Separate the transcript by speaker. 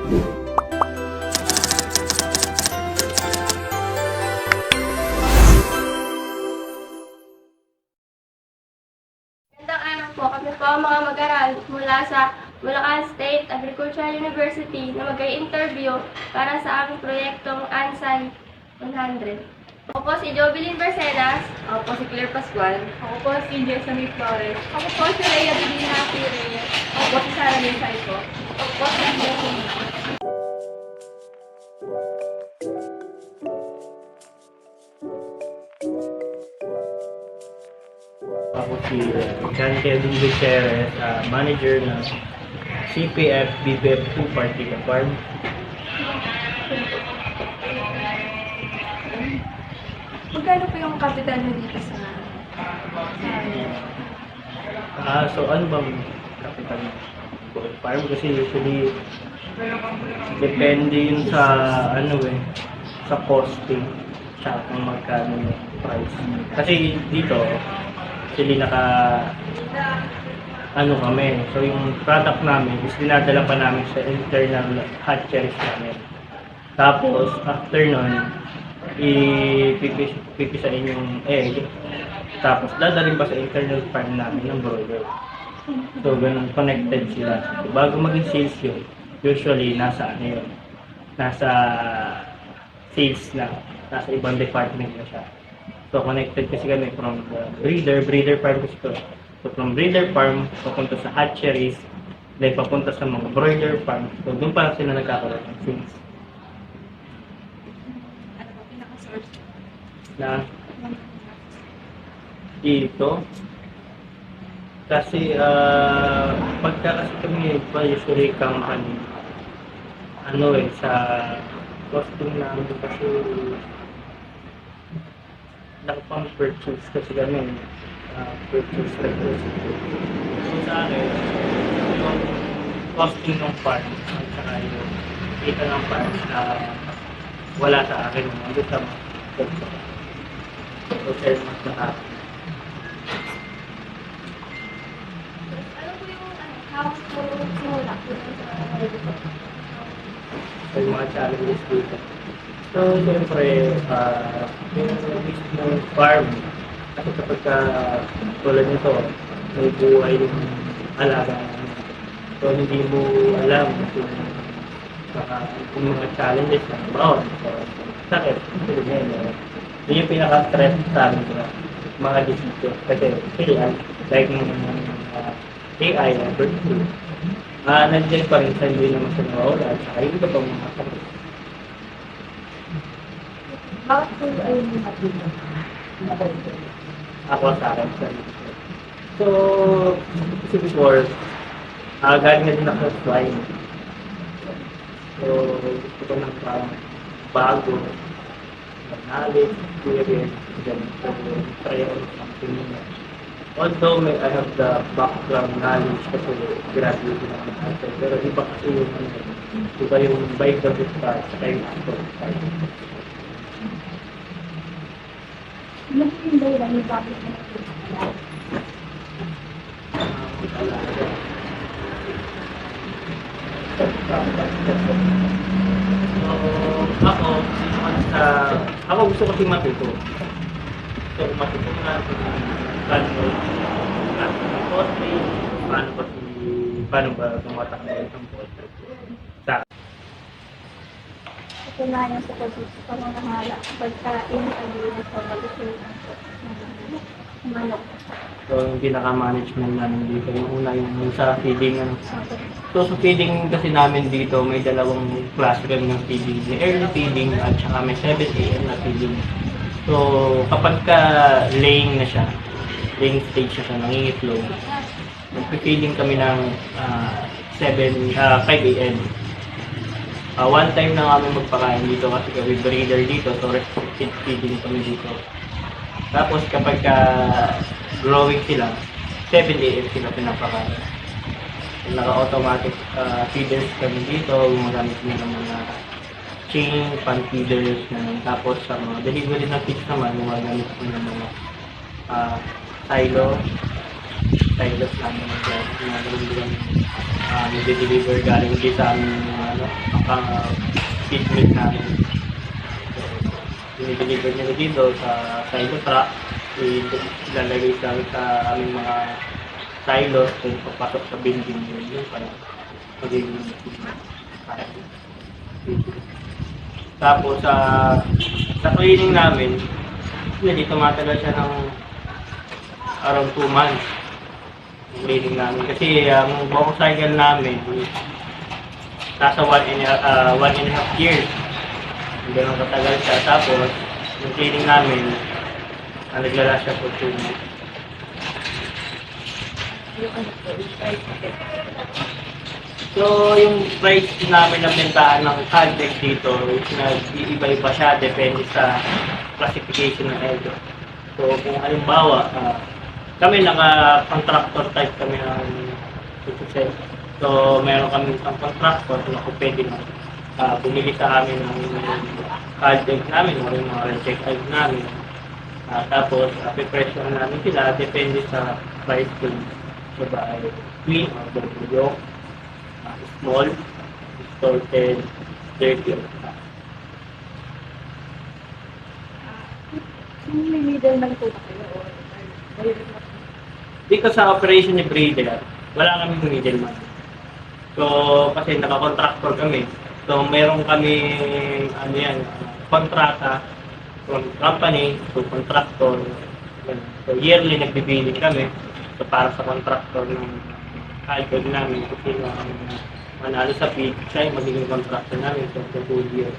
Speaker 1: Magandang araw po. Kami po ang mga mag-aral mula sa Bulacan State Agricultural University na mag-i-interview para sa aming proyektong ANSAI 100. Ako po si Jovelyn Barcenas.
Speaker 2: Ako po si Claire Pascual.
Speaker 3: Ako po si Jessamine Flores.
Speaker 1: Ako po si Rhea Divina Reyes.
Speaker 3: Ako po si Sarah Linsay po.
Speaker 1: Ako po si Jessamine.
Speaker 4: Ako si John Kevin Gutierrez, manager ng CPF BBF 2 Party Farm.
Speaker 3: Magkano po yung capital nyo dito sa
Speaker 4: So ano bang kapital ng goat farm? Kasi usually depende yun sa sa costing tsaka kung magkano yung price. Kasi dito, actually kami. So yung product namin is dinadala pa namin sa internal hatcheries namin. Tapos after nun, ipipisain yung egg. Tapos dadalhin pa sa internal farm namin ng broiler. So ganun, connected sila. So, bago maging sales yun, usually nasa nasa sales na, nasa ibang department na siya. So connected kasi kami from the breeder farm kasi ito. So from breeder farm, papunta sa hatcheries, then papunta sa mga broiler farm. So doon pa sila nagkakaroon ng sales.
Speaker 3: ano po pinaka-source?
Speaker 4: Na dito, kasi pagka kasi kami pa usually company, sa costing namin kasi pang purchase kasi kami, purchase electricity. So sa akin, yung costing ng farm at saka yung kita ng farm na wala sa akin, nandun sa mga so share mas na akin.
Speaker 1: Ano po yung house po simula po sa
Speaker 4: So yung mga challenges dito. So siyempre, yung mismong farm, kasi kapag tulad nito, may buhay yung alaga. So hindi mo alam kung mga challenges na bawat sakit. Yun yung pinaka-stress sa amin mga decision. Kasi kailan, like ng AI na bird flu, nandiyan pa rin sa hindi naman sa nawawala at saka yung iba pang mga sakit.
Speaker 3: Bakit po ay matino?
Speaker 4: Ako sa akin sa So, kasi before, galing na din ako sa swine. So, gusto ko ng bago, knowledge, experience, ganun. So, try out something new. Although I have the background knowledge kasi graduate din ako natin. Pero iba kasi yung bike of the start, saka yung after start.
Speaker 3: Ano po yung dahilan yung bakit na
Speaker 4: Ako gusto kasi matuto. So, matuto na paano ba tumatakbo itong poultry.
Speaker 3: katunayan sa pamamahala pagkain at sa pagkain ng manok?
Speaker 4: So, yung pinaka-management namin dito, yung una yung sa feeding. So, sa feeding kasi namin dito, may dalawang klase kami ng feeding. May early feeding at saka may 7 AM na feeding. So, kapag ka laying na siya, laying stage na siya, nangingitlog, nagpe-feeding kami ng 5 AM. One time na kami magpakain dito kasi kami breeder dito, so restricted feeding kami dito. Tapos kapag growing sila, 7 AM sila pinapakain. Naka-automatic feeders kami dito, gumagamit kami ng mga chain, pan feeders, tapos sa mga delivery ng feeds naman, gumagamit kami ng mga silos namin na nag-deliver galing din sa aming feedmate namin. So, dinideliver nila dito sa silo truck, ilalagay sa aming mga silos, kung papasok sa building yun para magiging tapos sa cleaning namin, hindi tumatagal siya ng around 2 months yung cleaning namin. Kasi ang buong cycle namin nasa 1.5 years. Hindi naman katagal siya. Tapos, yung cleaning namin, naglala siya for 2 months. So, yung price namin na bentahan ng Caldex dito, nag-iiba-iba siya depende sa classification ng EDO. So, kung halimbawa, kami naka-contractor type kami ng success. So, meron kami isang contractor na kung pwede na bumili sa amin ng Caldex namin o yung mga reject type namin. Tapos, pipresyo namin sila depende sa price kung ba ay queen or double yolk, small, distorted, dirty, or flat.
Speaker 3: May middleman po ba kayo? Or
Speaker 4: Dito sa operation ni breeder, wala kaming middleman. So, kasi naka-contractor kami. So, meron kami, kontrata from company to contractor. So, yearly nagbibiling kami. So, para sa contractor ng alcohol namin, kasi manalo sa bid, siya yung magiging contractor namin for the whole year.